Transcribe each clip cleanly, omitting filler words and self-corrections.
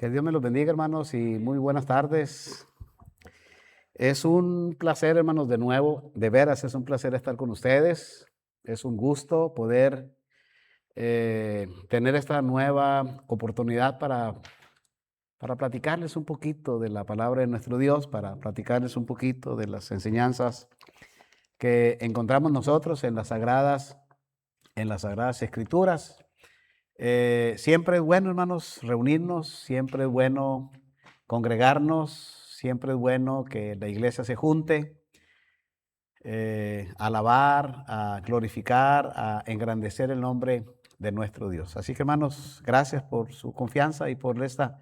Que Dios me los bendiga, hermanos, y muy buenas tardes. Es un placer, hermanos, de nuevo, de veras, es un placer estar con ustedes. Es un gusto poder tener esta nueva oportunidad para platicarles un poquito de la palabra de nuestro Dios, para platicarles un poquito de las enseñanzas que encontramos nosotros en las sagradas Escrituras. Siempre es bueno, hermanos, reunirnos, siempre es bueno congregarnos, siempre es bueno que la iglesia se junte, a alabar, a glorificar, a engrandecer el nombre de nuestro Dios. Así que, hermanos, gracias por su confianza y por esta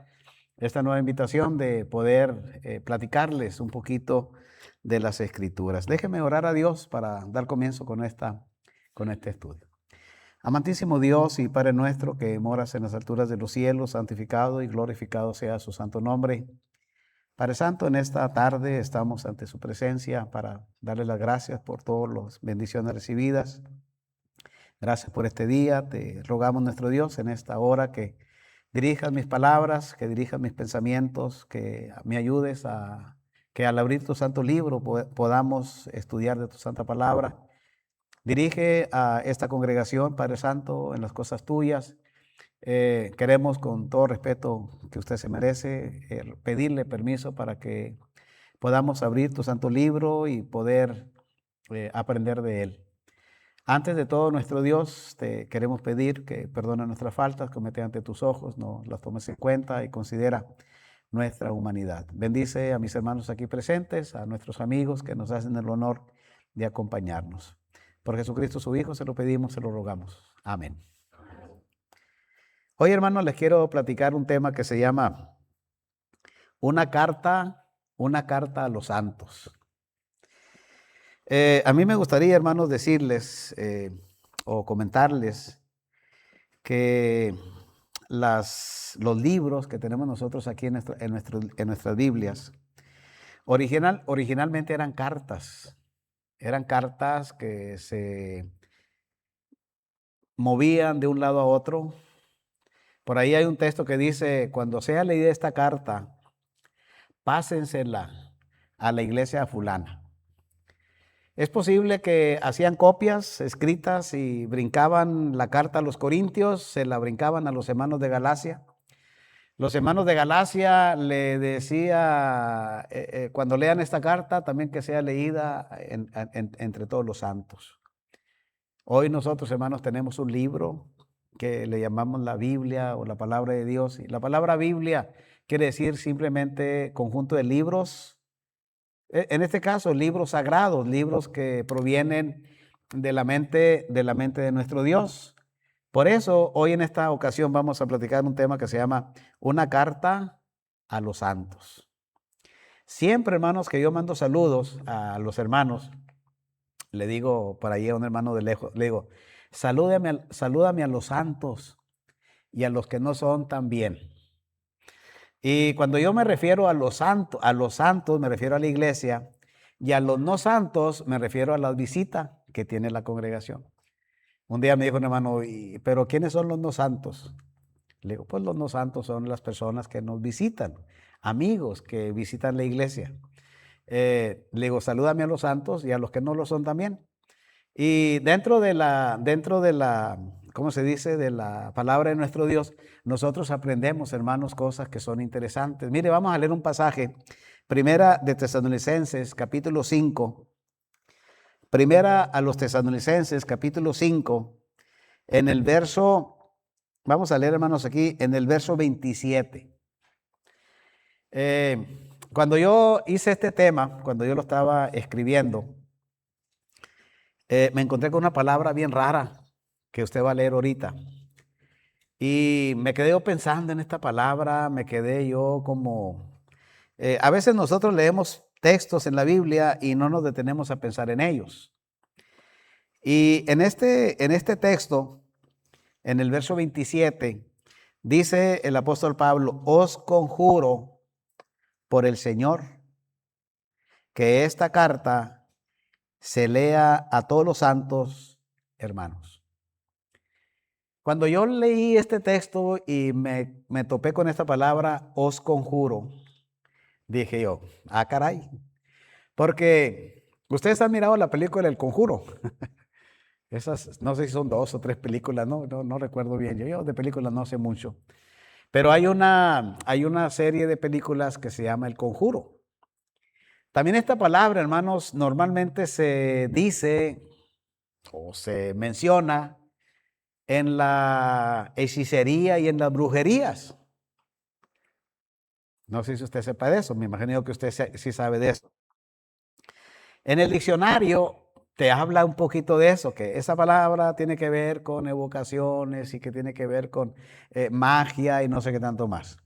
nueva invitación de poder platicarles un poquito de las Escrituras. Déjenme orar a Dios para dar comienzo con este estudio. Amantísimo Dios y Padre nuestro que moras en las alturas de los cielos, santificado y glorificado sea su santo nombre. Padre Santo, en esta tarde estamos ante su presencia para darle las gracias por todas las bendiciones recibidas. Gracias por este día. Te rogamos, nuestro Dios, en esta hora que dirijas mis palabras, que dirijas mis pensamientos, que me ayudes a que al abrir tu santo libro podamos estudiar de tu santa palabra. Dirige a esta congregación, Padre Santo, en las cosas tuyas. Queremos, con todo respeto que usted se merece, pedirle permiso para que podamos abrir tu santo libro y poder aprender de él. Antes de todo, nuestro Dios, te queremos pedir que perdone nuestras faltas, comete ante tus ojos, no las tomes en cuenta y considera nuestra humanidad. Bendice a mis hermanos aquí presentes, a nuestros amigos que nos hacen el honor de acompañarnos. Por Jesucristo su Hijo se lo pedimos, se lo rogamos. Amén. Hoy, hermanos, les quiero platicar un tema que se llama una carta a los santos. A mí me gustaría, hermanos, decirles o comentarles que los libros que tenemos nosotros aquí en nuestras Biblias originalmente eran cartas. Eran cartas que se movían de un lado a otro. Por ahí hay un texto que dice: cuando sea leída esta carta, pásensela a la iglesia fulana. Es posible que hacían copias escritas y brincaban la carta a los corintios, se la brincaban a los hermanos de Galacia. Los hermanos de Galacia le decía, cuando lean esta carta, también que sea leída entre todos los santos. Hoy nosotros, hermanos, tenemos un libro que le llamamos la Biblia o la palabra de Dios. Y la palabra Biblia quiere decir simplemente conjunto de libros. En este caso, libros sagrados, libros que provienen de la mente de nuestro Dios. Por eso, hoy en esta ocasión vamos a platicar un tema que se llama una carta a los santos. Siempre, hermanos, que yo mando saludos a los hermanos, le digo por ahí a un hermano de lejos, le digo: salúdame a los santos y a los que no son también. Y cuando yo me refiero a los santos me refiero a la iglesia, y a los no santos me refiero a la visita que tiene la congregación. Un día me dijo un hermano: ¿pero quiénes son los no santos? Le digo: pues los no santos son las personas que nos visitan, amigos que visitan la iglesia. Le digo: salúdame a los santos y a los que no lo son también. Y dentro de la, ¿cómo se dice?, de la palabra de nuestro Dios, nosotros aprendemos, hermanos, cosas que son interesantes. Mire, vamos a leer un pasaje, Primera de Tesalonicenses, capítulo 5. Primera a los Tesalonicenses, capítulo 5, en el verso, vamos a leer, hermanos, aquí, en el verso 27. Cuando yo hice este tema, cuando yo lo estaba escribiendo, me encontré con una palabra bien rara que usted va a leer ahorita. Y me quedé yo pensando en esta palabra, me quedé yo como... a veces nosotros leemos textos en la Biblia y no nos detenemos a pensar en ellos. Y en este texto, en el verso 27, dice el apóstol Pablo: os conjuro por el Señor que esta carta se lea a todos los santos hermanos. Cuando yo leí este texto y me topé con esta palabra, os conjuro, dije yo, ah, caray, porque ustedes han mirado la película El Conjuro. Esas, no sé si son 2 o 3 películas, no recuerdo bien. Yo de películas no sé mucho. Pero hay una serie de películas que se llama El Conjuro. También esta palabra, hermanos, normalmente se dice o se menciona en la hechicería y en las brujerías. No sé si usted sepa de eso, me imagino que usted sí sabe de eso. En el diccionario te habla un poquito de eso, que esa palabra tiene que ver con evocaciones y que tiene que ver con magia y no sé qué tanto más.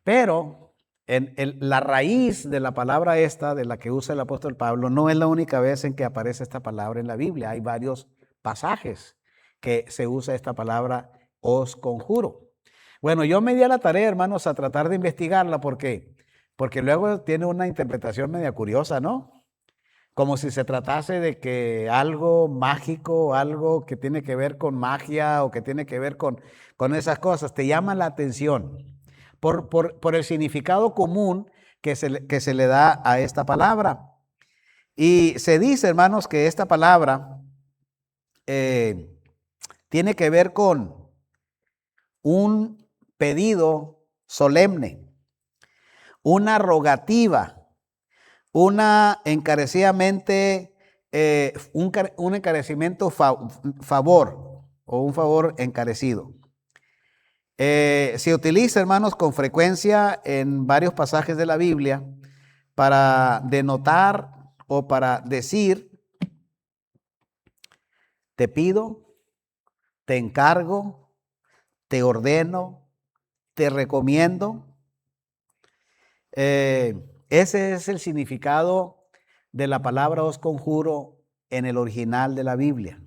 Pero la raíz de la palabra esta, de la que usa el apóstol Pablo, no es la única vez en que aparece esta palabra en la Biblia. Hay varios pasajes que se usa esta palabra, os conjuro. Bueno, yo me di a la tarea, hermanos, a tratar de investigarla porque luego tiene una interpretación media curiosa, ¿no? Como si se tratase de que algo mágico, algo que tiene que ver con magia o que tiene que ver con esas cosas, te llama la atención por el significado común que se le da a esta palabra. Y se dice, hermanos, que esta palabra eh, tiene que ver con un pedido solemne, una rogativa, una encarecidamente, un encarecimiento favor o un favor encarecido. Se utiliza, hermanos, con frecuencia en varios pasajes de la Biblia para denotar o para decir, te pido, te encargo, te ordeno, te recomiendo. Ese es el significado de la palabra os conjuro en el original de la Biblia.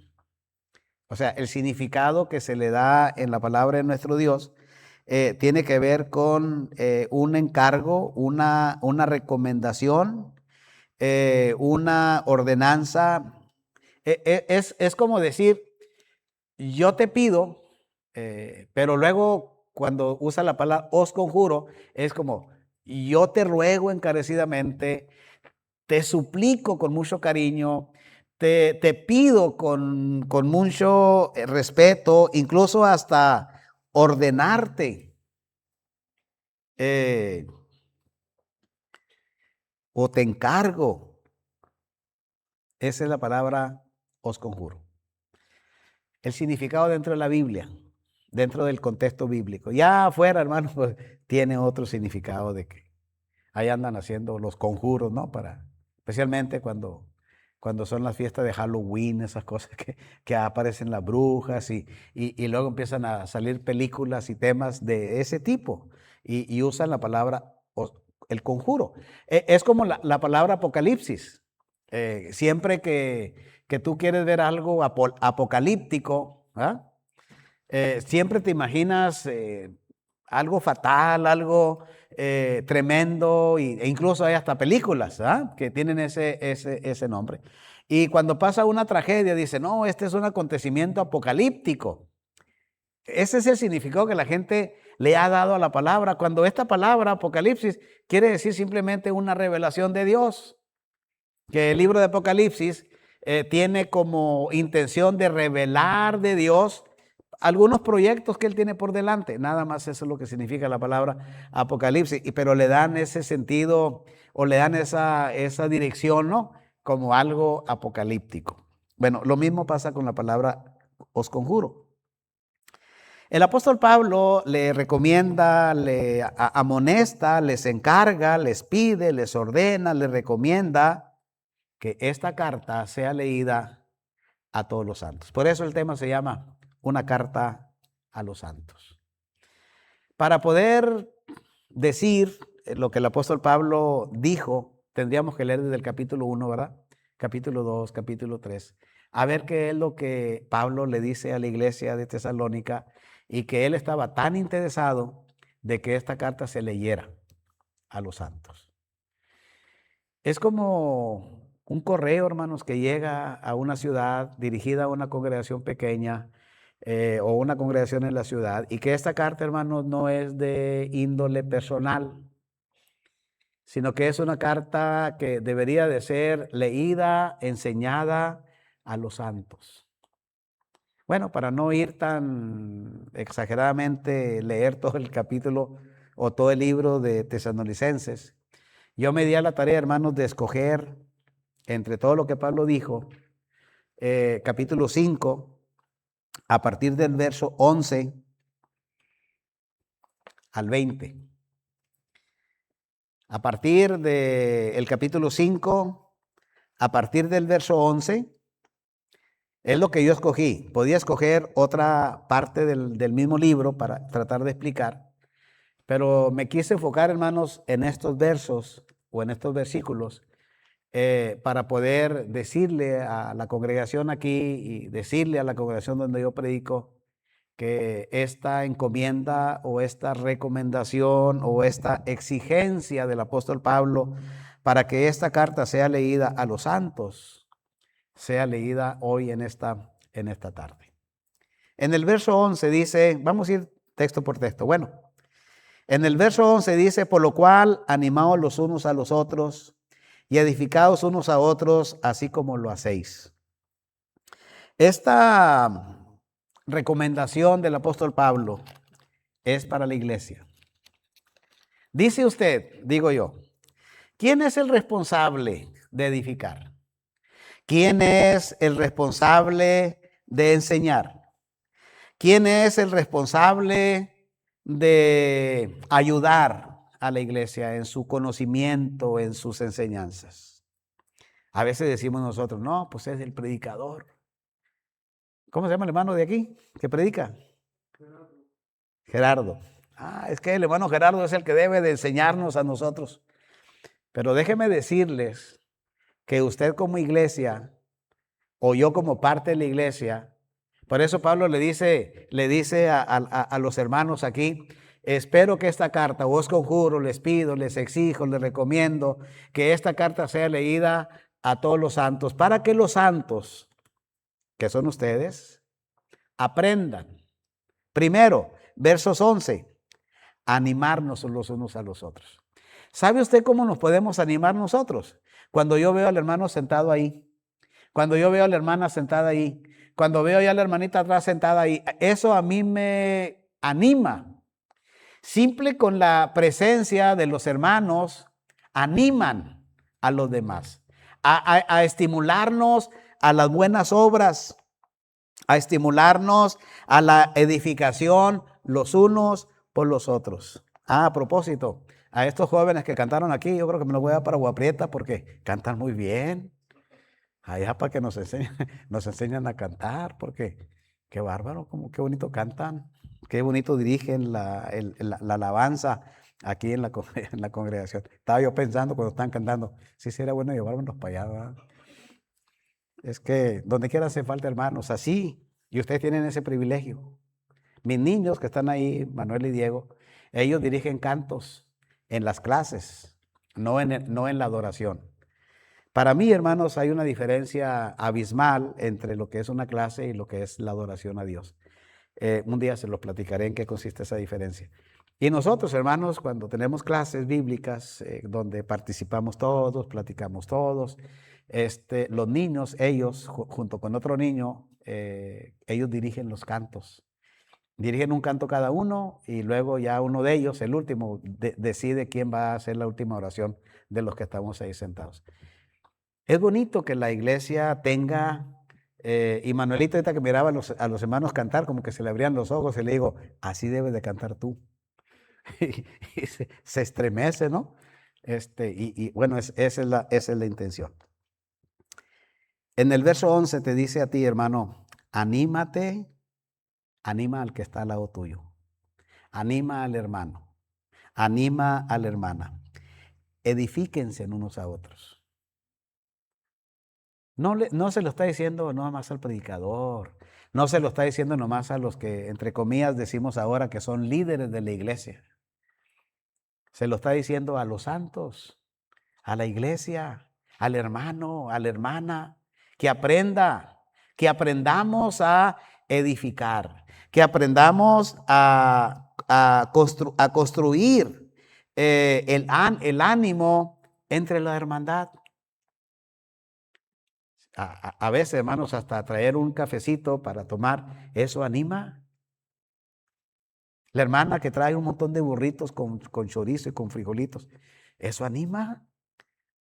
O sea, el significado que se le da en la palabra de nuestro Dios tiene que ver con un encargo, una recomendación, una ordenanza. Es como decir, yo te pido, pero luego cuando usa la palabra os conjuro, es como, yo te ruego encarecidamente, te suplico con mucho cariño, te pido con mucho respeto, incluso hasta ordenarte eh, o te encargo. Esa es la palabra os conjuro. El significado dentro de la Biblia, dentro del contexto bíblico. Ya afuera, hermano, pues, tiene otro significado de que ahí andan haciendo los conjuros, ¿no? Especialmente cuando son las fiestas de Halloween, esas cosas que aparecen las brujas y luego empiezan a salir películas y temas de ese tipo y usan la palabra, el conjuro. Es como la palabra apocalipsis. Siempre que tú quieres ver algo apocalíptico, ¿ah? Siempre te imaginas algo fatal, algo tremendo, e incluso hay hasta películas que tienen ese nombre. Y cuando pasa una tragedia, dice, no, este es un acontecimiento apocalíptico. Ese es el significado que la gente le ha dado a la palabra, cuando esta palabra, apocalipsis, quiere decir simplemente una revelación de Dios. Que el libro de Apocalipsis tiene como intención de revelar de Dios algunos proyectos que Él tiene por delante. Nada más eso es lo que significa la palabra Apocalipsis, pero le dan ese sentido o le dan esa dirección, ¿no? Como algo apocalíptico. Bueno, lo mismo pasa con la palabra os conjuro. El apóstol Pablo le recomienda, le amonesta, les encarga, les pide, les ordena, les recomienda que esta carta sea leída a todos los santos. Por eso el tema se llama una carta a los santos. Para poder decir lo que el apóstol Pablo dijo, tendríamos que leer desde el capítulo 1, ¿verdad? Capítulo 2, capítulo 3, a ver qué es lo que Pablo le dice a la iglesia de Tesalónica y que él estaba tan interesado de que esta carta se leyera a los santos. Es como un correo, hermanos, que llega a una ciudad dirigida a una congregación pequeña o una congregación en la ciudad, y que esta carta, hermanos, no es de índole personal, sino que es una carta que debería de ser leída, enseñada a los santos. Bueno, para no ir tan exageradamente, leer todo el capítulo o todo el libro de Tesalonicenses, yo me di a la tarea, hermanos, de escoger entre todo lo que Pablo dijo, capítulo 5, a partir del verso 11 al 20. A partir del capítulo 5, a partir del verso 11, es lo que yo escogí. Podía escoger otra parte del mismo libro para tratar de explicar, pero me quise enfocar, hermanos, en estos versos o en estos versículos para poder decirle a la congregación aquí y decirle a la congregación donde yo predico que esta encomienda o esta recomendación o esta exigencia del apóstol Pablo para que esta carta sea leída a los santos, sea leída hoy en esta tarde. En el verso 11 dice, vamos a ir texto por texto. Bueno, en el verso 11 dice, por lo cual animaos los unos a los otros y edificaos unos a otros, así como lo hacéis. Esta recomendación del apóstol Pablo es para la iglesia. Dice usted, digo yo, ¿quién es el responsable de edificar? ¿Quién es el responsable de enseñar? ¿Quién es el responsable de ayudar a la iglesia en su conocimiento, en sus enseñanzas? A veces decimos nosotros, no, pues es el predicador. ¿Cómo se llama el hermano de aquí que predica? Gerardo. Es que el hermano Gerardo es el que debe de enseñarnos a nosotros. Pero déjenme decirles que usted como iglesia, o yo como parte de la iglesia, por eso Pablo le dice a los hermanos aquí, espero que esta carta, os conjuro, les pido, les exijo, les recomiendo que esta carta sea leída a todos los santos, para que los santos, que son ustedes, aprendan. Primero, versos 11, animarnos los unos a los otros. ¿Sabe usted cómo nos podemos animar nosotros? Cuando yo veo al hermano sentado ahí, cuando yo veo a la hermana sentada ahí, cuando veo ya a la hermanita atrás sentada ahí, eso a mí me anima. Simple con la presencia de los hermanos, animan a los demás, a estimularnos a las buenas obras, a estimularnos a la edificación los unos por los otros. A propósito, a estos jóvenes que cantaron aquí, yo creo que me los voy a dar para Agua Prieta porque cantan muy bien. Allá para que nos enseñan a cantar, porque qué bárbaro, qué bonito cantan, qué bonito dirigen la alabanza aquí en la congregación. Estaba yo pensando cuando están cantando, sí sería bueno llevármelos para allá, ¿verdad? Es que donde quiera hace falta hermanos, así, y ustedes tienen ese privilegio. Mis niños que están ahí, Manuel y Diego, ellos dirigen cantos en las clases, no en la adoración. Para mí, hermanos, hay una diferencia abismal entre lo que es una clase y lo que es la adoración a Dios. Un día se los platicaré en qué consiste esa diferencia. Y nosotros, hermanos, cuando tenemos clases bíblicas donde participamos todos, platicamos todos, los niños, ellos, junto con otro niño, ellos dirigen los cantos. Dirigen un canto cada uno y luego ya uno de ellos, el último, decide quién va a hacer la última oración de los que estamos ahí sentados. Es bonito que la iglesia tenga, y Manuelito ahorita que miraba a los hermanos cantar, como que se le abrían los ojos y le digo, así debes de cantar tú. y se estremece, ¿no? Bueno, esa es la intención. En el verso 11 te dice a ti, hermano, anímate, anima al que está al lado tuyo. Anima al hermano, anima a la hermana. Edifíquense unos a otros. No se lo está diciendo nomás al predicador, no se lo está diciendo nomás a los que, entre comillas, decimos ahora que son líderes de la iglesia. Se lo está diciendo a los santos, a la iglesia, al hermano, a la hermana, que aprendamos a edificar, que aprendamos a construir el ánimo entre la hermandad. A veces, hermanos, hasta traer un cafecito para tomar, eso anima. La hermana que trae un montón de burritos con chorizo y con frijolitos, eso anima.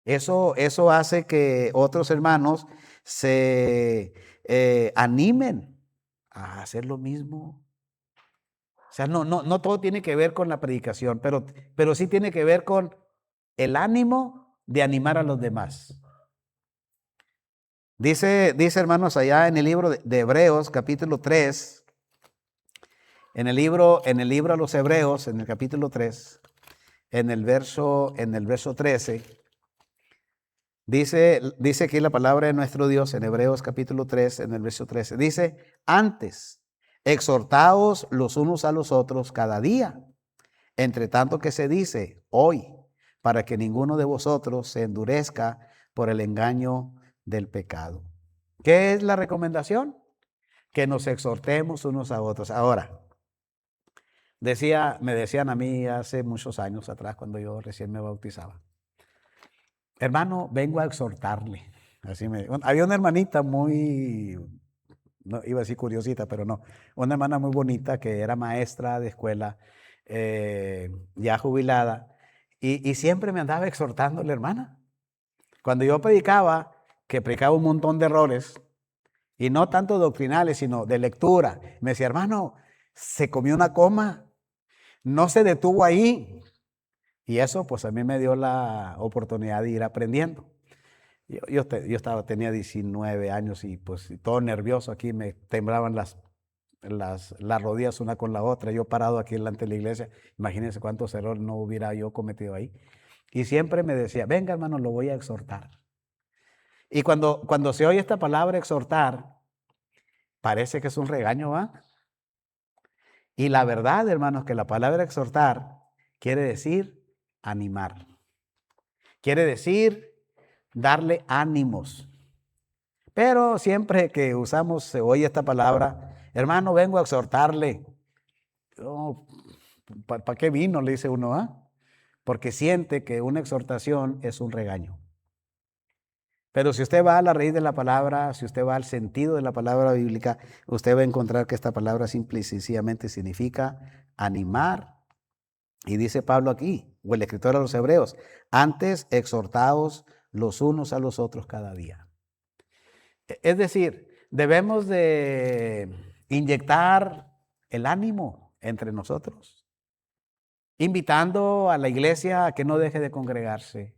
Eso hace que otros hermanos se animen a hacer lo mismo. O sea, no todo tiene que ver con la predicación, pero sí tiene que ver con el ánimo de animar a los demás. Dice hermanos, allá en el libro de Hebreos, capítulo 3, en el libro a los Hebreos, en el capítulo 3, en el verso 13, dice aquí la palabra de nuestro Dios en Hebreos capítulo 3, en el verso 13, dice, antes, exhortaos los unos a los otros cada día, entre tanto que se dice hoy, para que ninguno de vosotros se endurezca por el engaño del pecado. ¿Qué es la recomendación? Que nos exhortemos unos a otros. Ahora, me decían a mí hace muchos años atrás, cuando yo recién me bautizaba, hermano, vengo a exhortarle. Había una hermanita muy, no iba a decir curiosita, pero no, una hermana muy bonita que era maestra de escuela, ya jubilada, y siempre me andaba exhortando la hermana. Cuando yo predicaba, que predicaba un montón de errores, y no tanto doctrinales, sino de lectura, me decía, hermano, se comió una coma, no se detuvo ahí. Y eso pues a mí me dio la oportunidad de ir aprendiendo. Yo tenía 19 años y pues todo nervioso aquí, me temblaban las rodillas una con la otra, yo parado aquí delante de la iglesia, imagínense cuántos errores no hubiera yo cometido ahí. Y siempre me decía, venga hermano, lo voy a exhortar. Y cuando se oye esta palabra exhortar, parece que es un regaño, ¿va? Y la verdad, hermanos, que la palabra exhortar quiere decir animar. Quiere decir darle ánimos. Pero siempre que se oye esta palabra, hermano, vengo a exhortarle. Oh, ¿para qué vino? Le dice uno, ¿ah? Porque siente que una exhortación es un regaño. Pero si usted va a la raíz de la palabra, si usted va al sentido de la palabra bíblica, usted va a encontrar que esta palabra simple y sencillamente significa animar. Y dice Pablo aquí, o el escritor a los Hebreos, antes exhortaos los unos a los otros cada día. Es decir, debemos de inyectar el ánimo entre nosotros, invitando a la iglesia a que no deje de congregarse,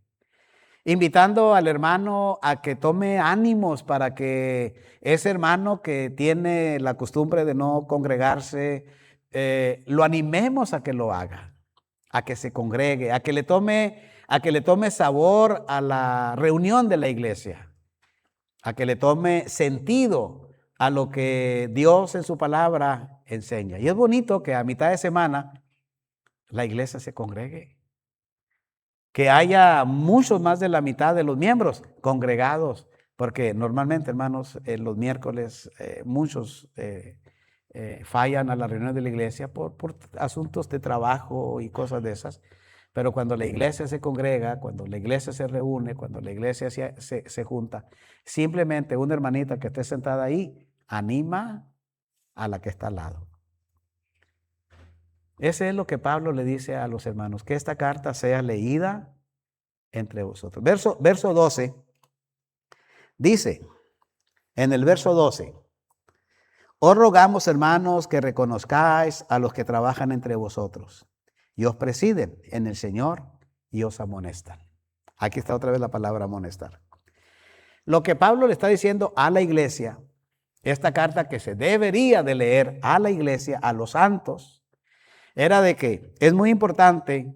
invitando al hermano a que tome ánimos para que ese hermano que tiene la costumbre de no congregarse, lo animemos a que lo haga, a que se congregue, a que le tome sabor a la reunión de la iglesia, a que le tome sentido a lo que Dios en su palabra enseña. Y es bonito que a mitad de semana la iglesia se congregue, que haya muchos más de la mitad de los miembros congregados, porque normalmente, hermanos, los miércoles muchos fallan a la reunión de la iglesia por asuntos de trabajo y cosas de esas. Pero cuando la iglesia se congrega, cuando la iglesia se reúne, cuando la iglesia se junta, simplemente una hermanita que esté sentada ahí anima a la que está al lado. Ese es lo que Pablo le dice a los hermanos, que esta carta sea leída entre vosotros. Verso 12 dice, en el verso 12, os rogamos, hermanos, que reconozcáis a los que trabajan entre vosotros y os presiden en el Señor y os amonestan. Aquí está otra vez la palabra amonestar. Lo que Pablo le está diciendo a la iglesia, esta carta que se debería de leer a la iglesia, a los santos, era de que es muy importante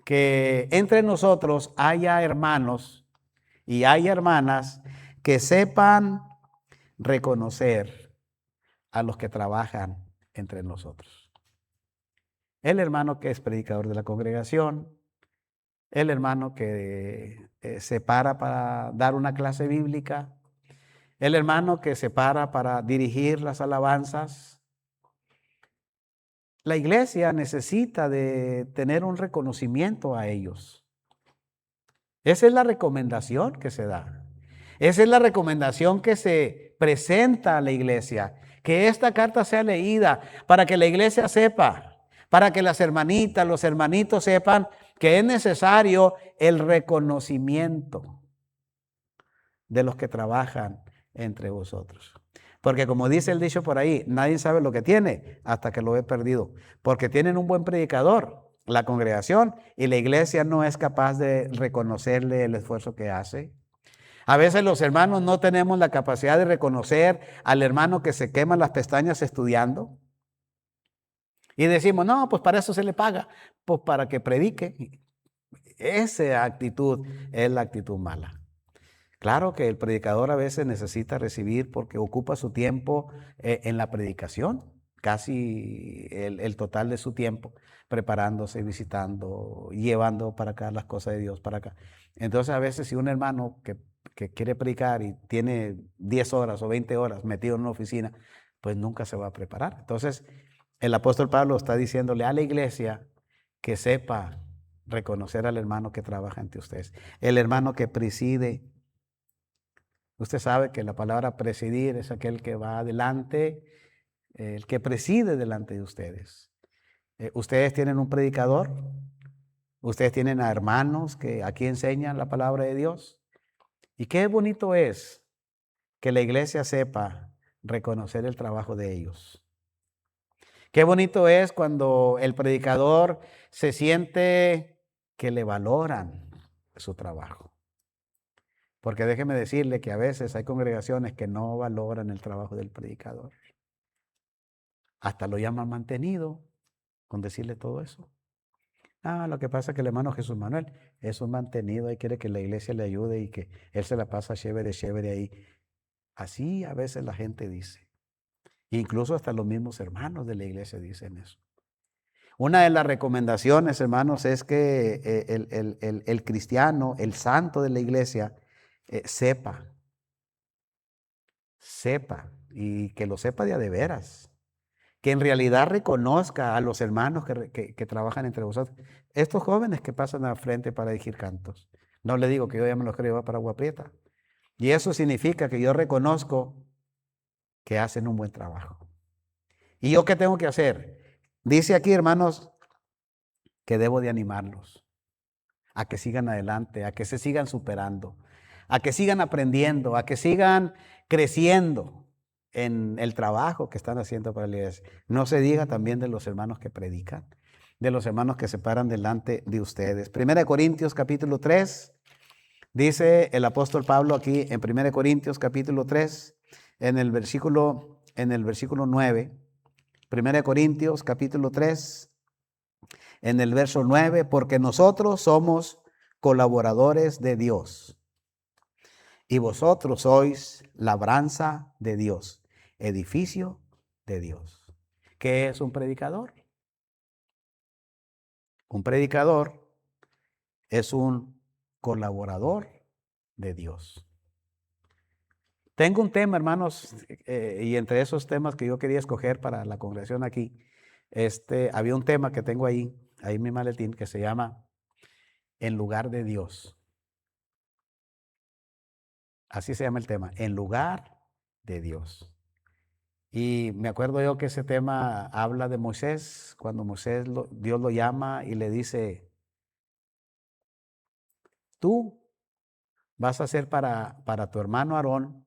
que entre nosotros haya hermanos y haya hermanas que sepan reconocer a los que trabajan entre nosotros. El hermano que es predicador de la congregación, el hermano que se para dar una clase bíblica, el hermano que se para dirigir las alabanzas. La iglesia necesita de tener un reconocimiento a ellos. Esa es la recomendación que se da. Esa es la recomendación que se presenta a la iglesia. Que esta carta sea leída para que la iglesia sepa, para que las hermanitas, los hermanitos sepan que es necesario el reconocimiento de los que trabajan entre vosotros. Porque como dice el dicho por ahí, nadie sabe lo que tiene hasta que lo ve perdido. Porque tienen un buen predicador, la congregación, y la iglesia no es capaz de reconocerle el esfuerzo que hace. A veces los hermanos no tenemos la capacidad de reconocer al hermano que se quema las pestañas estudiando. Y decimos, no, pues para eso se le paga, pues para que predique. Esa actitud es la actitud mala. Claro que el predicador a veces necesita recibir porque ocupa su tiempo en la predicación, casi el total de su tiempo, preparándose, visitando, llevando para acá las cosas de Dios para acá. Entonces a veces si un hermano que quiere predicar y tiene 10 horas o 20 horas metido en una oficina, pues nunca se va a preparar. Entonces el apóstol Pablo está diciéndole a la iglesia que sepa reconocer al hermano que trabaja entre ustedes, el hermano que preside. Usted sabe que la palabra presidir es aquel que va adelante, el que preside delante de ustedes. Ustedes tienen un predicador, ustedes tienen a hermanos que aquí enseñan la palabra de Dios. Y qué bonito es que la iglesia sepa reconocer el trabajo de ellos. Qué bonito es cuando el predicador se siente que le valoran su trabajo. Porque déjeme decirle que a veces hay congregaciones que no valoran el trabajo del predicador. Hasta lo llaman mantenido con decirle todo eso. Lo que pasa es que el hermano Jesús Manuel es un mantenido y quiere que la iglesia le ayude y que él se la pasa chévere, chévere ahí. Así a veces la gente dice. Incluso hasta los mismos hermanos de la iglesia dicen eso. Una de las recomendaciones, hermanos, es que el cristiano, el santo de la iglesia, sepa, y que lo sepa de a de veras, que en realidad reconozca a los hermanos que trabajan entre vosotros. Estos jóvenes que pasan al frente para dirigir cantos, no le digo que yo ya me los quiero llevar para Agua Prieta, y eso significa que yo reconozco que hacen un buen trabajo. ¿Y yo qué tengo que hacer? Dice aquí, hermanos, que debo de animarlos a que sigan adelante, a que se sigan superando, a que sigan aprendiendo, a que sigan creciendo en el trabajo que están haciendo para la iglesia. No se diga también de los hermanos que predican, de los hermanos que se paran delante de ustedes. 1 Corintios capítulo 3, dice el apóstol Pablo aquí en 1 Corintios capítulo 3, en el versículo 9, 1 Corintios capítulo 3, en el verso 9, porque nosotros somos colaboradores de Dios y vosotros sois labranza de Dios, edificio de Dios. ¿Qué es un predicador? Un predicador es un colaborador de Dios. Tengo un tema, hermanos, y entre esos temas que yo quería escoger para la congregación aquí, había un tema que tengo ahí en mi maletín, que se llama En lugar de Dios. Así se llama el tema, En lugar de Dios. Y me acuerdo yo que ese tema habla de Moisés, cuando Dios lo llama y le dice, tú vas a ser para tu hermano Aarón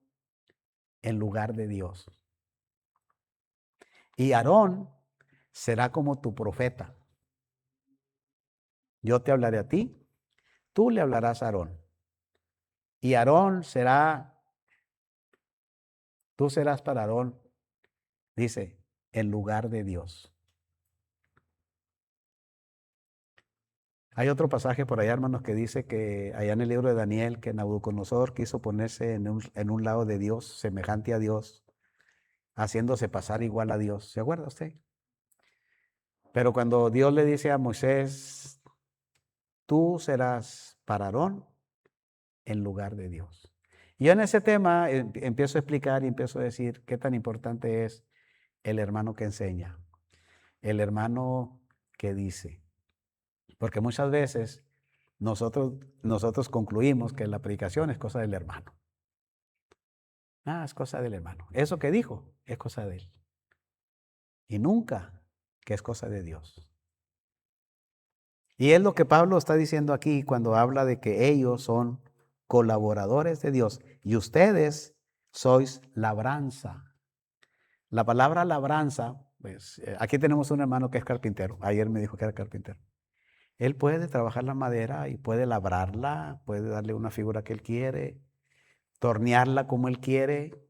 en lugar de Dios. Y Aarón será como tu profeta. Yo te hablaré a ti, tú le hablarás a Aarón. Y tú serás para Aarón, dice, en lugar de Dios. Hay otro pasaje por allá, hermanos, que dice que allá en el libro de Daniel, que Nabucodonosor quiso ponerse en un lado de Dios, semejante a Dios, haciéndose pasar igual a Dios. ¿Se acuerda usted? Pero cuando Dios le dice a Moisés, tú serás para Aarón en lugar de Dios. Y yo en ese tema empiezo a explicar y empiezo a decir qué tan importante es el hermano que enseña, el hermano que dice. Porque muchas veces nosotros concluimos que la predicación es cosa del hermano. Ah, es cosa del hermano. Eso que dijo es cosa de él. Y nunca que es cosa de Dios. Y es lo que Pablo está diciendo aquí cuando habla de que ellos son colaboradores de Dios y ustedes sois labranza. La palabra labranza, pues aquí tenemos un hermano que es carpintero. Ayer me dijo que era carpintero. Él puede trabajar la madera y puede labrarla, puede darle una figura que él quiere, tornearla como él quiere.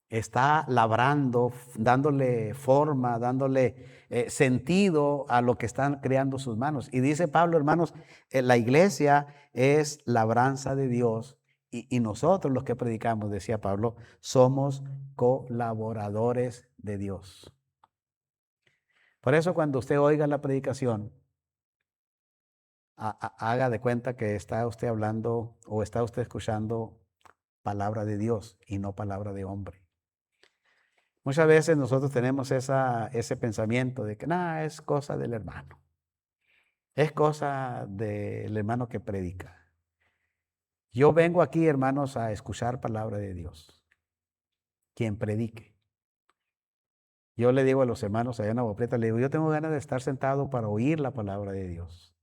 Está labrando, dándole forma, dándole sentido a lo que están creando sus manos. Y dice Pablo, hermanos, la iglesia es labranza de Dios y nosotros los que predicamos, decía Pablo, somos colaboradores de Dios. Por eso cuando usted oiga la predicación, haga de cuenta que está usted hablando o está usted escuchando palabra de Dios y no palabra de hombre. Muchas veces nosotros tenemos ese pensamiento de que nada, es cosa del hermano. Es cosa del hermano que predica. Yo vengo aquí, hermanos, a escuchar palabra de Dios. Quien predique. Yo le digo a los hermanos allá en Agua Prieta, le digo, yo tengo ganas de estar sentado para oír la palabra de Dios.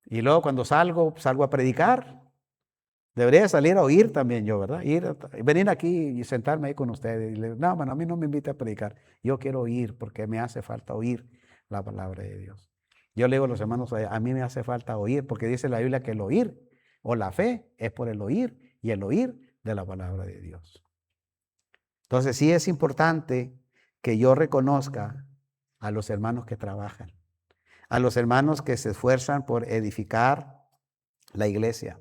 Y luego cuando salgo a predicar. Debería salir a oír también yo, ¿verdad? Venir aquí y sentarme ahí con ustedes. Y no, a mí no me invita a predicar. Yo quiero oír porque me hace falta oír la palabra de Dios. Yo le digo a los hermanos, a mí me hace falta oír porque dice la Biblia que el oír o la fe es por el oír y el oír de la palabra de Dios. Entonces sí es importante que yo reconozca a los hermanos que trabajan, a los hermanos que se esfuerzan por edificar la iglesia,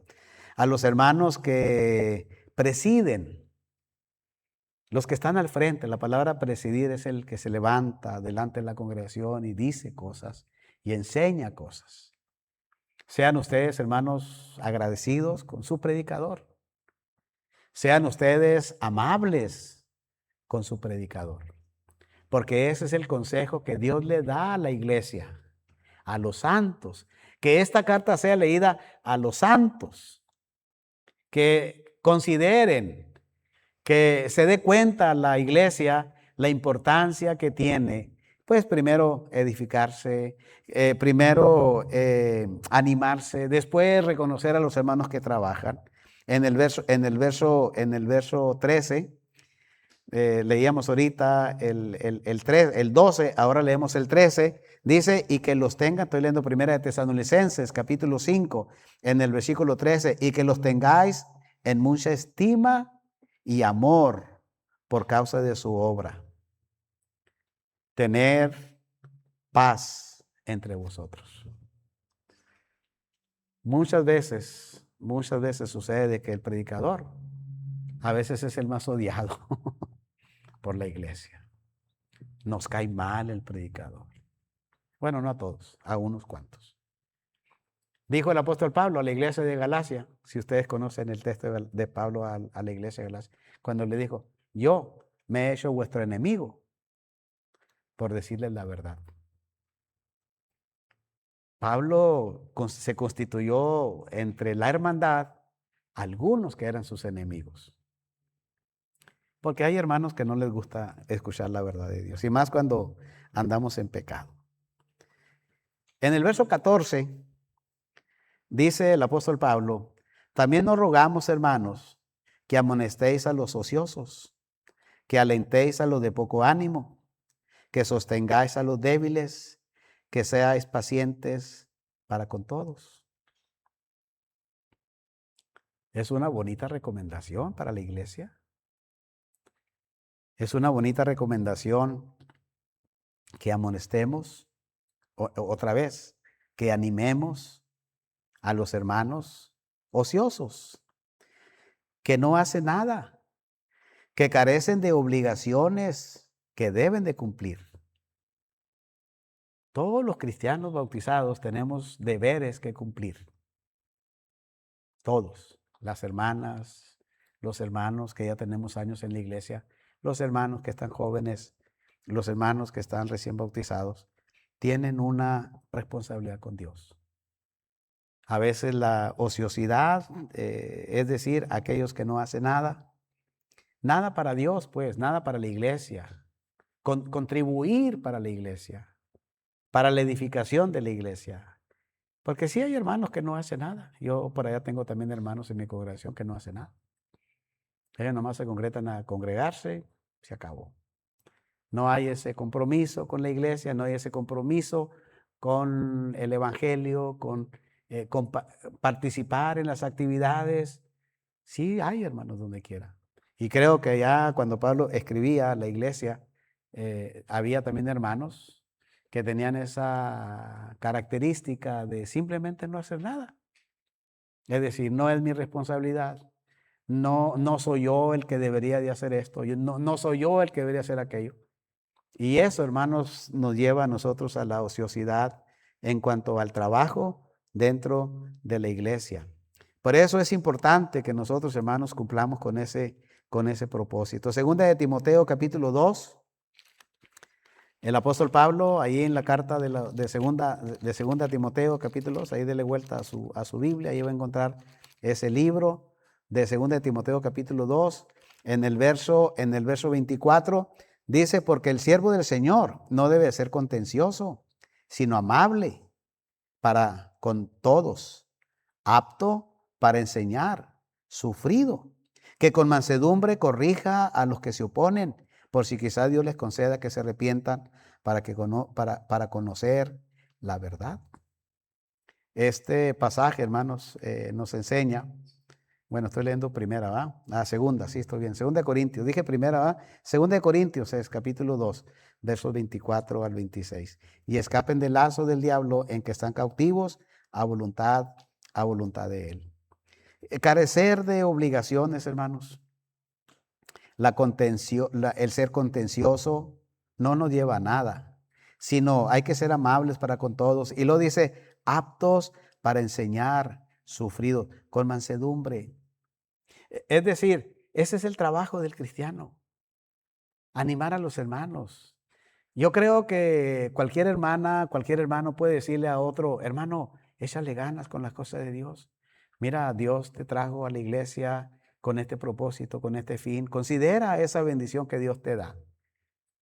a los hermanos que presiden, los que están al frente. La palabra presidir es el que se levanta delante de la congregación y dice cosas y enseña cosas. Sean ustedes, hermanos, agradecidos con su predicador. Sean ustedes amables con su predicador. Porque ese es el consejo que Dios le da a la iglesia, a los santos. Que esta carta sea leída a los santos. Que consideren, que se dé cuenta la iglesia la importancia que tiene, pues primero edificarse, primero animarse, después reconocer a los hermanos que trabajan. En el verso 13, leíamos ahorita el 12, ahora leemos el 13, dice, y que los tengan, estoy leyendo primera de Tesalonicenses, capítulo 5, en el versículo 13, y que los tengáis en mucha estima y amor por causa de su obra. Tener paz entre vosotros. Muchas veces sucede que el predicador a veces es el más odiado por la iglesia. Nos cae mal el predicador. Bueno, no a todos, a unos cuantos. Dijo el apóstol Pablo a la iglesia de Galacia, si ustedes conocen el texto de Pablo a la iglesia de Galacia, cuando le dijo, yo me he hecho vuestro enemigo por decirles la verdad. Pablo se constituyó entre la hermandad algunos que eran sus enemigos. Porque hay hermanos que no les gusta escuchar la verdad de Dios, y más cuando andamos en pecado. En el verso 14 dice el apóstol Pablo, también nos rogamos, hermanos, que amonestéis a los ociosos, que alentéis a los de poco ánimo, que sostengáis a los débiles, que seáis pacientes para con todos. Es una bonita recomendación para la iglesia. Es una bonita recomendación que amonestemos, otra vez, que animemos a los hermanos ociosos, que no hacen nada, que carecen de obligaciones que deben de cumplir. Todos los cristianos bautizados tenemos deberes que cumplir. Todos. las hermanas, los hermanos que ya tenemos años en la iglesia, los hermanos que están jóvenes, los hermanos que están recién bautizados, tienen una responsabilidad con Dios. A veces la ociosidad, es decir, aquellos que no hacen nada, nada para Dios, pues, nada para la iglesia, contribuir para la iglesia, para la edificación de la iglesia. Porque sí hay hermanos que no hacen nada. Yo por allá tengo también hermanos en mi congregación que no hacen nada. Ellos nomás se concretan a congregarse, se acabó. No hay ese compromiso con la iglesia, no hay ese compromiso con el evangelio, con participar en las actividades. Sí hay hermanos donde quiera. Y creo que ya cuando Pablo escribía la iglesia, había también hermanos que tenían esa característica de simplemente no hacer nada. Es decir, no es mi responsabilidad. No soy yo el que debería de hacer esto. No soy yo el que debería hacer aquello. Y eso, hermanos, nos lleva a nosotros a la ociosidad en cuanto al trabajo dentro de la iglesia. Por eso es importante que nosotros, hermanos, cumplamos con ese propósito. Segunda de Timoteo, capítulo 2. El apóstol Pablo, ahí en la carta de segunda Timoteo, capítulo 2, ahí dele vuelta a su Biblia, ahí va a encontrar ese libro de segunda de Timoteo, capítulo 2, en el verso 24, dice, porque el siervo del Señor no debe ser contencioso, sino amable para con todos, apto para enseñar, sufrido, que con mansedumbre corrija a los que se oponen, por si quizá Dios les conceda que se arrepientan para conocer la verdad. Este pasaje, hermanos, nos enseña, bueno, estoy leyendo primera, ¿va? Segunda, sí, estoy bien. Segunda de Corintios, dije primera, ¿va? Segunda de Corintios es capítulo 2, versos 24 al 26. Y escapen del lazo del diablo en que están cautivos a voluntad de él. Carecer de obligaciones, hermanos. El ser contencioso no nos lleva a nada, sino hay que ser amables para con todos. Y lo dice, aptos para enseñar, sufridos, con mansedumbre. Es decir, ese es el trabajo del cristiano, animar a los hermanos. Yo creo que cualquier hermana, cualquier hermano puede decirle a otro, hermano, échale ganas con las cosas de Dios. Mira, Dios te trajo a la iglesia con este propósito, con este fin. Considera esa bendición que Dios te da.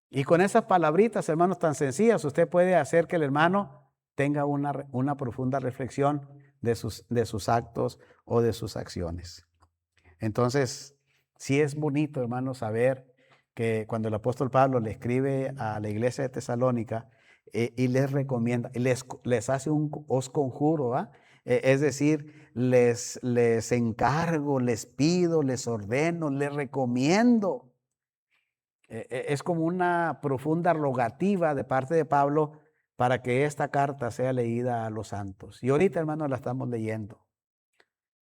Y con esas palabritas, hermanos, tan sencillas, usted puede hacer que el hermano tenga una profunda reflexión de sus actos o de sus acciones. Entonces, sí es bonito, hermanos, saber que cuando el apóstol Pablo le escribe a la iglesia de Tesalónica y les recomienda, les hace os conjuro, es decir, les encargo, les pido, les ordeno, les recomiendo. Es como una profunda rogativa de parte de Pablo para que esta carta sea leída a los santos. Y ahorita, hermanos, la estamos leyendo.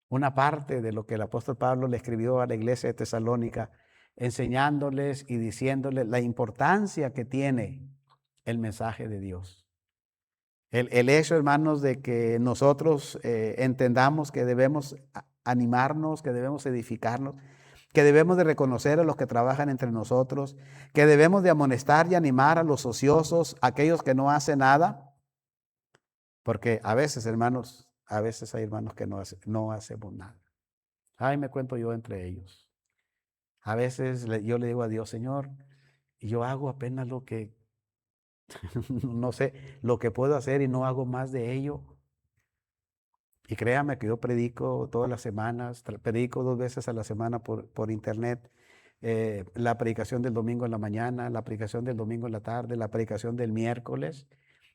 Una parte de lo que el apóstol Pablo le escribió a la iglesia de Tesalónica, enseñándoles y diciéndoles la importancia que tiene el mensaje de Dios. El hecho, hermanos, de que nosotros entendamos que debemos animarnos, que debemos edificarnos, que debemos de reconocer a los que trabajan entre nosotros, que debemos de amonestar y animar a los ociosos, aquellos que no hacen nada, porque a veces, hermanos, a veces hay hermanos que no hacemos nada. Ay, me cuento yo entre ellos. A veces yo le digo a Dios, Señor, yo hago apenas lo que, no sé, lo que puedo hacer y no hago más de ello. Y créame que yo predico todas las semanas, predico 2 veces a la semana por internet. La predicación del domingo en la mañana, la predicación del domingo en la tarde, la predicación del miércoles.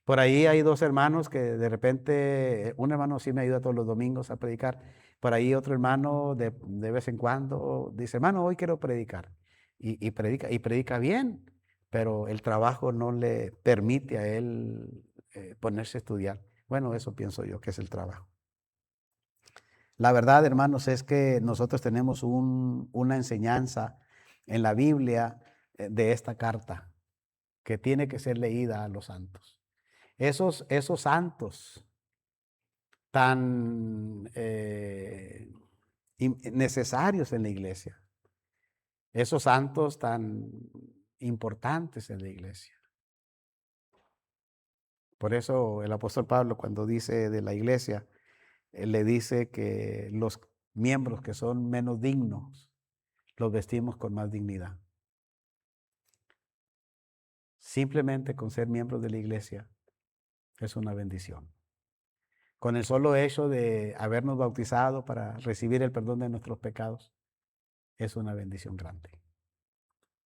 Por ahí hay 2 hermanos que de repente, un hermano sí me ayuda todos los domingos a predicar. Por ahí otro hermano de vez en cuando dice, hermano, hoy quiero predicar. Y predica bien, pero el trabajo no le permite a él ponerse a estudiar. Bueno, eso pienso yo que es el trabajo. La verdad, hermanos, es que nosotros tenemos una enseñanza en la Biblia de esta carta que tiene que ser leída a los santos. Esos santos tan necesarios en la iglesia. Esos santos tan importantes en la iglesia. Por eso el apóstol Pablo, cuando dice de la iglesia, él le dice que los miembros que son menos dignos los vestimos con más dignidad. Simplemente con ser miembros de la iglesia es una bendición. Con el solo hecho de habernos bautizado para recibir el perdón de nuestros pecados, es una bendición grande.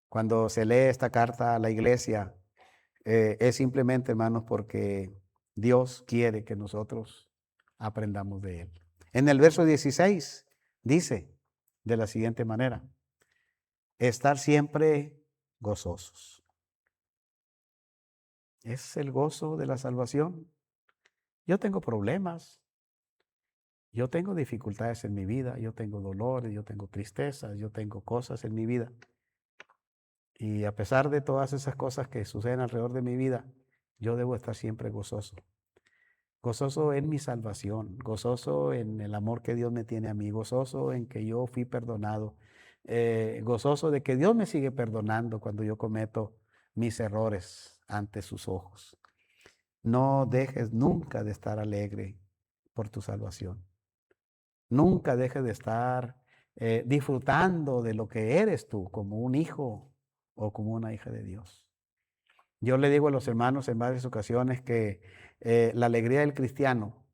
Cuando se lee esta carta a la iglesia, es simplemente, hermanos, porque Dios quiere que nosotros aprendamos de Él. En el verso 16 dice de la siguiente manera: estar siempre gozosos. Es el gozo de la salvación. Yo tengo problemas, yo tengo dificultades en mi vida, yo tengo dolores, yo tengo tristezas, yo tengo cosas en mi vida. Y a pesar de todas esas cosas que suceden alrededor de mi vida, yo debo estar siempre gozoso. Gozoso en mi salvación, gozoso en el amor que Dios me tiene a mí, gozoso en que yo fui perdonado, gozoso de que Dios me sigue perdonando cuando yo cometo mis errores ante sus ojos. No dejes nunca de estar alegre por tu salvación. Nunca dejes de estar disfrutando de lo que eres tú como un hijo o como una hija de Dios. Yo le digo a los hermanos en varias ocasiones que la alegría del cristiano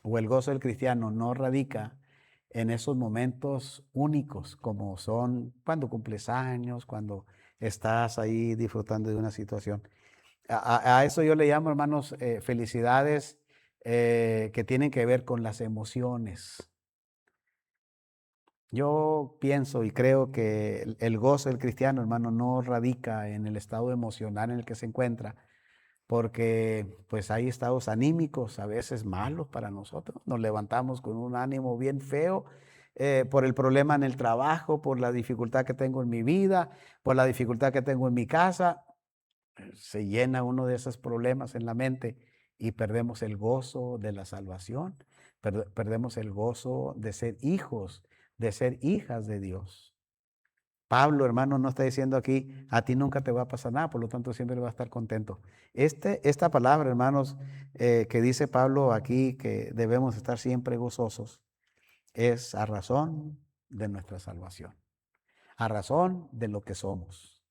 o el gozo del cristiano no radica en esos momentos únicos como son cuando cumples años, cuando estás ahí disfrutando de una situación. A eso yo le llamo, hermanos, felicidades que tienen que ver con las emociones. Yo pienso y creo que el gozo del cristiano, hermano, no radica en el estado emocional en el que se encuentra, porque pues hay estados anímicos a veces malos para nosotros. Nos levantamos con un ánimo bien feo por el problema en el trabajo, por la dificultad que tengo en mi vida, por la dificultad que tengo en mi casa. Se llena uno de esos problemas en la mente y perdemos el gozo de la salvación, perdemos el gozo de ser hijos, de ser hijas de Dios. Pablo, hermano, no está diciendo aquí, a ti nunca te va a pasar nada, por lo tanto siempre vas a estar contento. Esta palabra, hermanos, que dice Pablo aquí, que debemos estar siempre gozosos, es a razón de nuestra salvación, a razón de lo que somos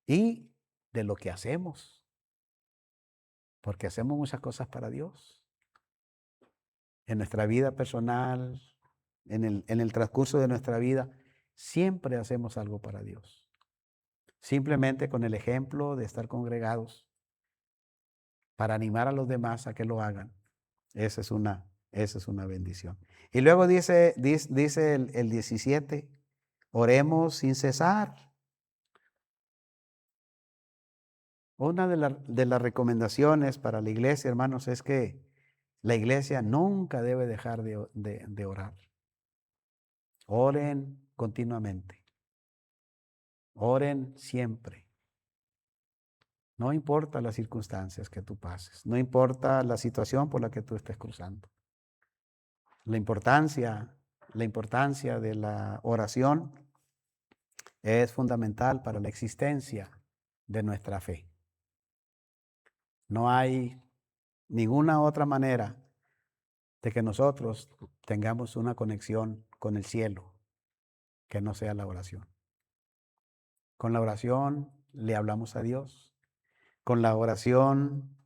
y de lo que hacemos, porque hacemos muchas cosas para Dios. En nuestra vida personal, en el transcurso de nuestra vida, siempre hacemos algo para Dios. Simplemente con el ejemplo de estar congregados para animar a los demás a que lo hagan. Esa es una bendición. Y luego dice el 17, oremos sin cesar. Una de las recomendaciones para la iglesia, hermanos, es que la iglesia nunca debe dejar de orar. Oren continuamente. Oren siempre. No importa las circunstancias que tú pases, no importa la situación por la que tú estés cruzando. La importancia de la oración es fundamental para la existencia de nuestra fe. No hay ninguna otra manera de que nosotros tengamos una conexión con el cielo que no sea la oración. Con la oración le hablamos a Dios. Con la oración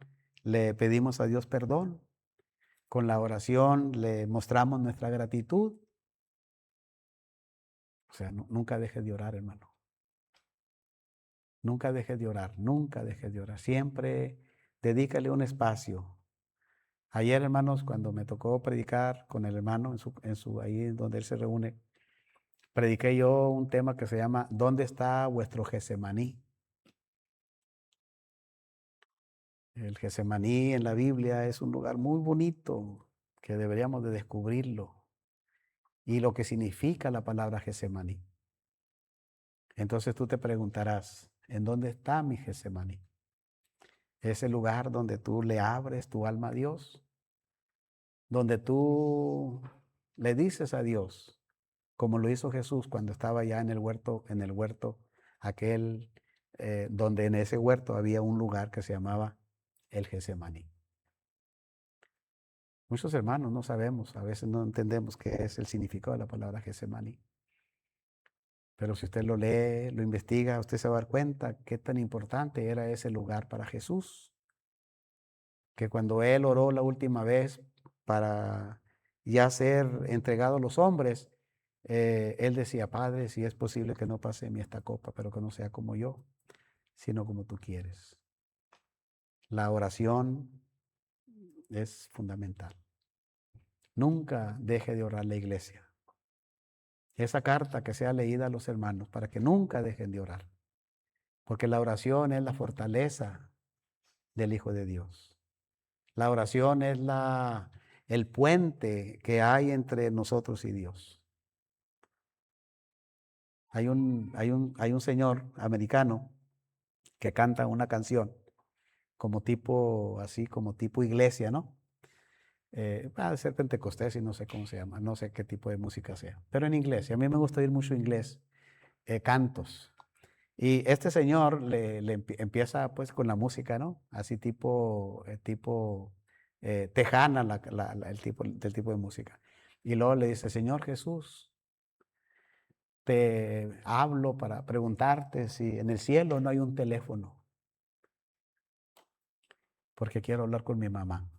le pedimos a Dios perdón. Con la oración le mostramos nuestra gratitud. O sea, nunca dejes de orar, hermano. Nunca dejes de orar, nunca dejes de orar. Siempre dedícale un espacio. Ayer, hermanos, cuando me tocó predicar con el hermano ahí donde él se reúne, prediqué yo un tema que se llama ¿Dónde está vuestro Getsemaní? El Getsemaní en la Biblia es un lugar muy bonito que deberíamos de descubrirlo y lo que significa la palabra Getsemaní. Entonces tú te preguntarás, ¿en dónde está mi Getsemaní? Es el lugar donde tú le abres tu alma a Dios, donde tú le dices a Dios, como lo hizo Jesús cuando estaba ya en el huerto aquel, donde en ese huerto había un lugar que se llamaba el Getsemaní. Muchos hermanos no sabemos, a veces no entendemos qué es el significado de la palabra Getsemaní. Pero si usted lo lee, lo investiga, usted se va a dar cuenta qué tan importante era ese lugar para Jesús. Que cuando Él oró la última vez para ya ser entregado a los hombres, Él decía, Padre, si es posible que no pase de mí esta copa, pero que no sea como yo, sino como tú quieres. La oración es fundamental. Nunca deje de orar la iglesia. Esa carta que sea leída a los hermanos para que nunca dejen de orar. Porque la oración es la fortaleza del Hijo de Dios. La oración es el puente que hay entre nosotros y Dios. Hay un señor americano que canta una canción como tipo, así como tipo iglesia, ¿no? Va a ser pentecostés y no sé cómo se llama, no sé qué tipo de música sea, pero en inglés. Y a mí me gusta oír mucho inglés, cantos. Y este señor empieza pues con la música, ¿no? Así tipo tejana del tipo de música. Y luego le dice, Señor Jesús, te hablo para preguntarte si en el cielo no hay un teléfono, porque quiero hablar con mi mamá.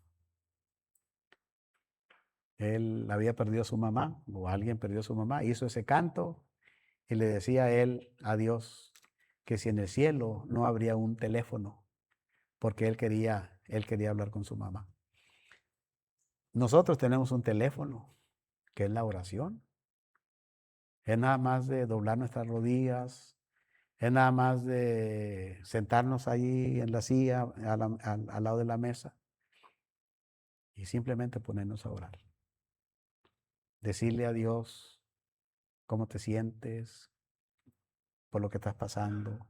Él había perdido a su mamá, o alguien perdió a su mamá, hizo ese canto y le decía a él, a Dios, que si en el cielo no habría un teléfono, porque él quería hablar con su mamá. Nosotros tenemos un teléfono, que es la oración. Es nada más de doblar nuestras rodillas, es nada más de sentarnos allí en la silla, al lado de la mesa, y simplemente ponernos a orar. Decirle a Dios cómo te sientes, por lo que estás pasando,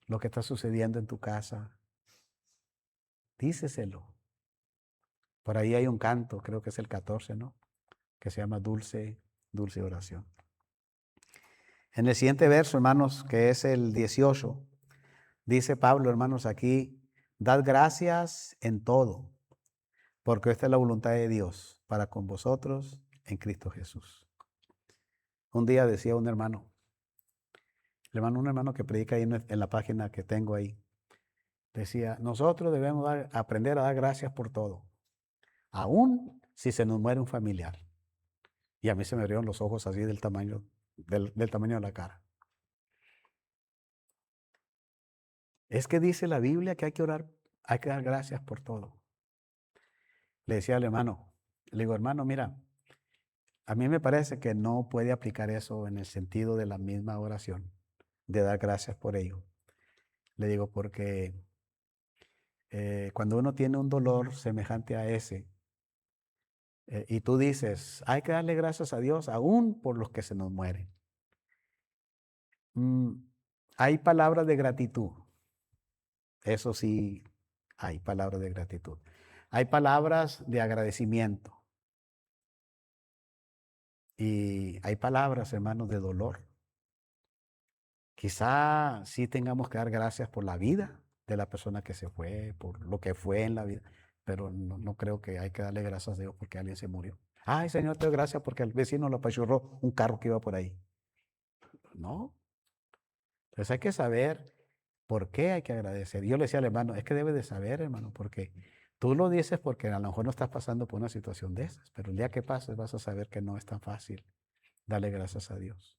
lo que está sucediendo en tu casa. Díceselo. Por ahí hay un canto, creo que es el 14, ¿no? Que se llama Dulce, Dulce Oración. En el siguiente verso, hermanos, que es el 18, dice Pablo, hermanos, aquí, dad gracias en todo, porque esta es la voluntad de Dios para con vosotros en Cristo Jesús. Un día decía un hermano que predica ahí en la página que tengo ahí, decía, nosotros debemos aprender a dar gracias por todo, aún si se nos muere un familiar. Y a mí se me abrieron los ojos así del tamaño de la cara. Es que dice la Biblia que hay que orar, hay que dar gracias por todo. Le decía al hermano, le digo, hermano, mira, a mí me parece que no puede aplicar eso en el sentido de la misma oración, de dar gracias por ello. Le digo, porque cuando uno tiene un dolor semejante a ese, y tú dices, hay que darle gracias a Dios aún por los que se nos mueren. Hay palabras de gratitud. Eso sí, hay palabras de gratitud. Hay palabras de agradecimiento. Y hay palabras, hermanos, de dolor. Quizá sí tengamos que dar gracias por la vida de la persona que se fue, por lo que fue en la vida, pero no creo que hay que darle gracias a Dios porque alguien se murió. Ay, Señor, te doy gracias porque el vecino lo apachurró un carro que iba por ahí. No. Entonces hay que saber por qué hay que agradecer. Yo le decía al hermano, es que debe de saber, hermano, porque tú lo dices porque a lo mejor no estás pasando por una situación de esas, pero el día que pases vas a saber que no es tan fácil darle gracias a Dios.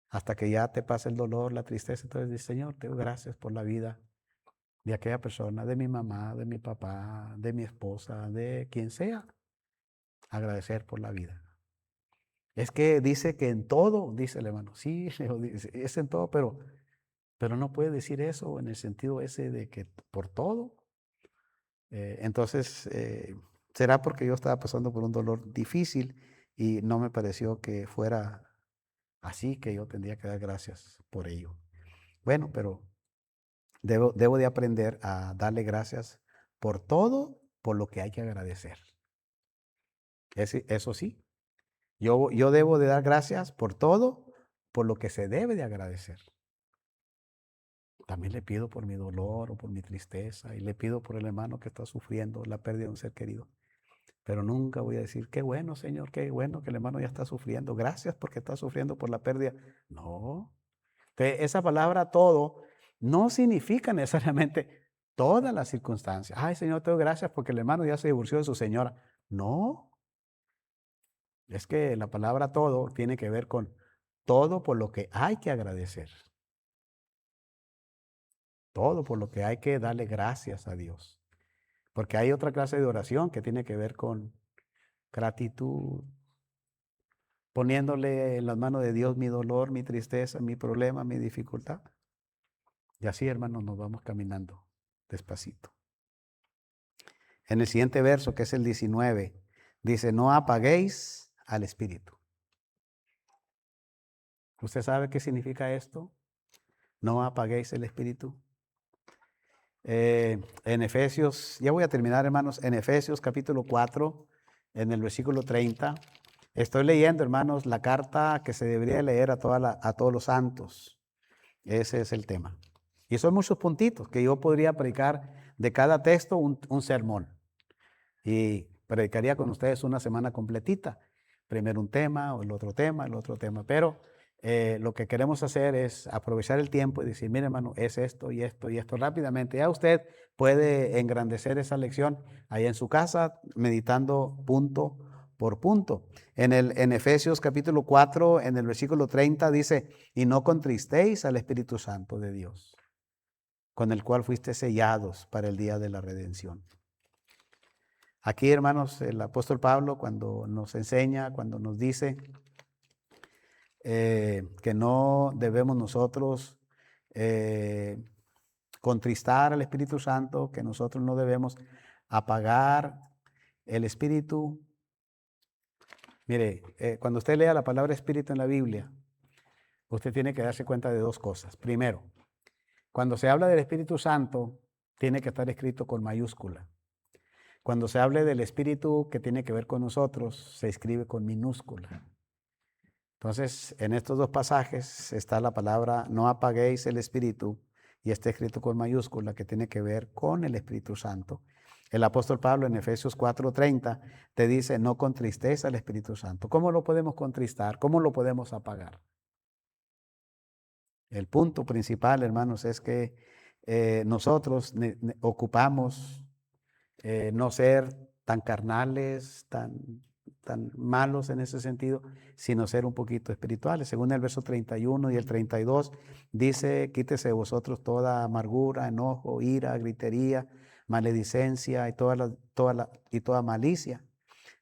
Hasta que ya te pase el dolor, la tristeza, entonces dices, Señor, te doy gracias por la vida de aquella persona, de mi mamá, de mi papá, de mi esposa, de quien sea. Agradecer por la vida. Es que dice que en todo, dice el hermano, sí, es en todo, pero no puede decir eso en el sentido ese de que por todo. Entonces, será porque yo estaba pasando por un dolor difícil y no me pareció que fuera así que yo tendría que dar gracias por ello. Bueno, pero debo de aprender a darle gracias por todo, por lo que hay que agradecer. Eso sí, yo debo de dar gracias por todo, por lo que se debe de agradecer. También le pido por mi dolor o por mi tristeza y le pido por el hermano que está sufriendo la pérdida de un ser querido. Pero nunca voy a decir, qué bueno, Señor, qué bueno que el hermano ya está sufriendo. Gracias porque está sufriendo por la pérdida. No. Entonces, esa palabra todo no significa necesariamente todas las circunstancias. Ay, Señor, te doy gracias porque el hermano ya se divorció de su señora. No. Es que la palabra todo tiene que ver con todo por lo que hay que agradecer. Todo por lo que hay que darle gracias a Dios. Porque hay otra clase de oración que tiene que ver con gratitud, poniéndole en las manos de Dios mi dolor, mi tristeza, mi problema, mi dificultad. Y así, hermanos, nos vamos caminando despacito. En el siguiente verso, que es el 19, dice, no apaguéis al Espíritu. ¿Usted sabe qué significa esto? No apaguéis el Espíritu. En Efesios, ya voy a terminar, hermanos, en Efesios capítulo 4, en el versículo 30, estoy leyendo, hermanos, la carta que se debería leer a todos los santos. Ese es el tema. Y son muchos puntitos que yo podría predicar de cada texto un sermón. Y predicaría con ustedes una semana completita. Primero un tema, o el otro tema, el otro tema. Pero lo que queremos hacer es aprovechar el tiempo y decir, mire hermano, es esto y esto y esto rápidamente. Ya usted puede engrandecer esa lección ahí en su casa, meditando punto por punto. En Efesios capítulo 4, en el versículo 30 dice, y no contristéis al Espíritu Santo de Dios, con el cual fuiste sellados para el día de la redención. Aquí, hermanos, el apóstol Pablo cuando nos enseña, cuando nos dice que no debemos nosotros contristar al Espíritu Santo, que nosotros no debemos apagar el Espíritu. Mire, cuando usted lea la palabra Espíritu en la Biblia, usted tiene que darse cuenta de dos cosas. Primero, cuando se habla del Espíritu Santo, tiene que estar escrito con mayúscula. Cuando se hable del Espíritu que tiene que ver con nosotros, se escribe con minúscula. Entonces, en estos dos pasajes está la palabra no apaguéis el Espíritu y está escrito con mayúscula que tiene que ver con el Espíritu Santo. El apóstol Pablo en Efesios 4:30 te dice no contristéis al Espíritu Santo. ¿Cómo lo podemos contristar? ¿Cómo lo podemos apagar? El punto principal, hermanos, es que nosotros ocupamos no ser tan carnales, tan malos en ese sentido, sino ser un poquito espirituales. Según el verso 31 y el 32, dice, quítese de vosotros toda amargura, enojo, ira, gritería, maledicencia y toda malicia.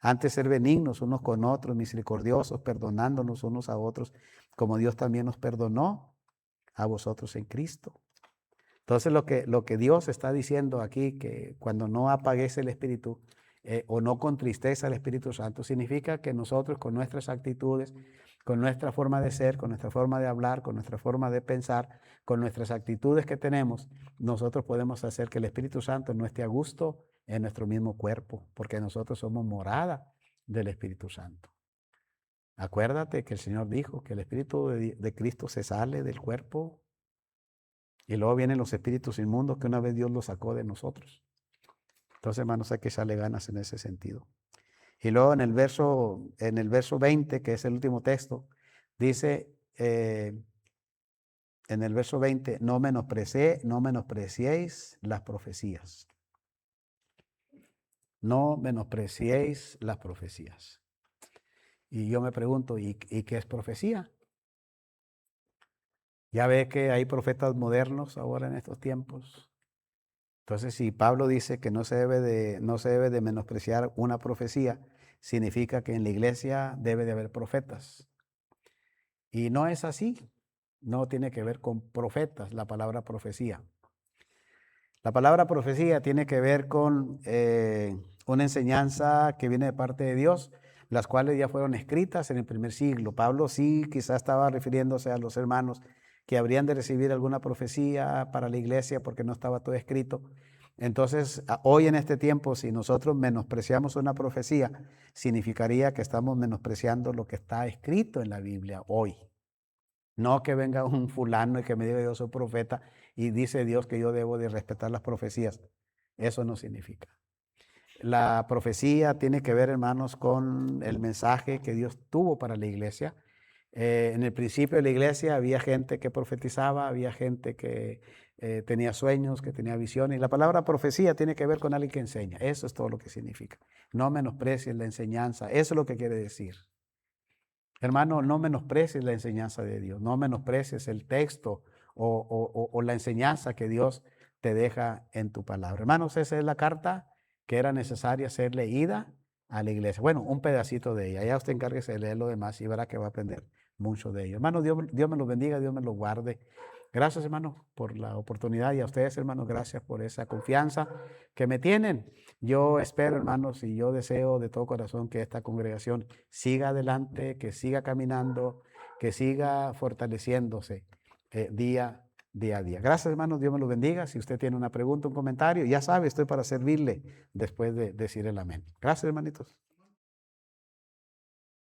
Antes ser benignos unos con otros, misericordiosos, perdonándonos unos a otros, como Dios también nos perdonó a vosotros en Cristo. Entonces lo que Dios está diciendo aquí, que cuando no apagues el Espíritu o no contristes al Espíritu Santo, significa que nosotros con nuestras actitudes, con nuestra forma de ser, con nuestra forma de hablar, con nuestra forma de pensar, con nuestras actitudes que tenemos, nosotros podemos hacer que el Espíritu Santo no esté a gusto en nuestro mismo cuerpo, porque nosotros somos morada del Espíritu Santo. Acuérdate que el Señor dijo que el Espíritu de Cristo se sale del cuerpo y luego vienen los espíritus inmundos que una vez Dios los sacó de nosotros. Entonces, hermanos, hay que echarle ganas en ese sentido. Y luego en el verso 20, que es el último texto, dice en el verso 20, no menospreciéis las profecías. No menospreciéis las profecías. Y yo me pregunto, ¿y qué es profecía? Ya ve que hay profetas modernos ahora en estos tiempos. Entonces, si Pablo dice que no se debe de menospreciar una profecía, significa que en la iglesia debe de haber profetas. Y no es así. No tiene que ver con profetas la palabra profecía. La palabra profecía tiene que ver con una enseñanza que viene de parte de Dios, las cuales ya fueron escritas en el primer siglo. Pablo sí quizás estaba refiriéndose a los hermanos que habrían de recibir alguna profecía para la iglesia porque no estaba todo escrito. Entonces, hoy en este tiempo, si nosotros menospreciamos una profecía, significaría que estamos menospreciando lo que está escrito en la Biblia hoy. No que venga un fulano y que me diga yo soy profeta y dice Dios que yo debo de respetar las profecías. Eso no significa. La profecía tiene que ver, hermanos, con el mensaje que Dios tuvo para la iglesia. En el principio de la iglesia había gente que profetizaba, había gente que tenía sueños, que tenía visiones. Y la palabra profecía tiene que ver con alguien que enseña. Eso es todo lo que significa. No menosprecies la enseñanza. Eso es lo que quiere decir. Hermano, no menosprecies la enseñanza de Dios. No menosprecies el texto o la enseñanza que Dios te deja en tu palabra. Hermanos, esa es la carta que era necesaria ser leída a la iglesia. Bueno, un pedacito de ella. Ya usted encárguese de leer lo demás y verá que va a aprender mucho de ello. Hermano, Dios me lo bendiga, Dios me lo guarde. Gracias, hermano, por la oportunidad y a ustedes, hermanos, gracias por esa confianza que me tienen. Yo espero, hermanos, y yo deseo de todo corazón que esta congregación siga adelante, que siga caminando, que siga fortaleciéndose día a día. Gracias, hermanos, Dios me lo bendiga. Si usted tiene una pregunta, un comentario, ya sabe, estoy para servirle después de decir el amén. Gracias, hermanitos.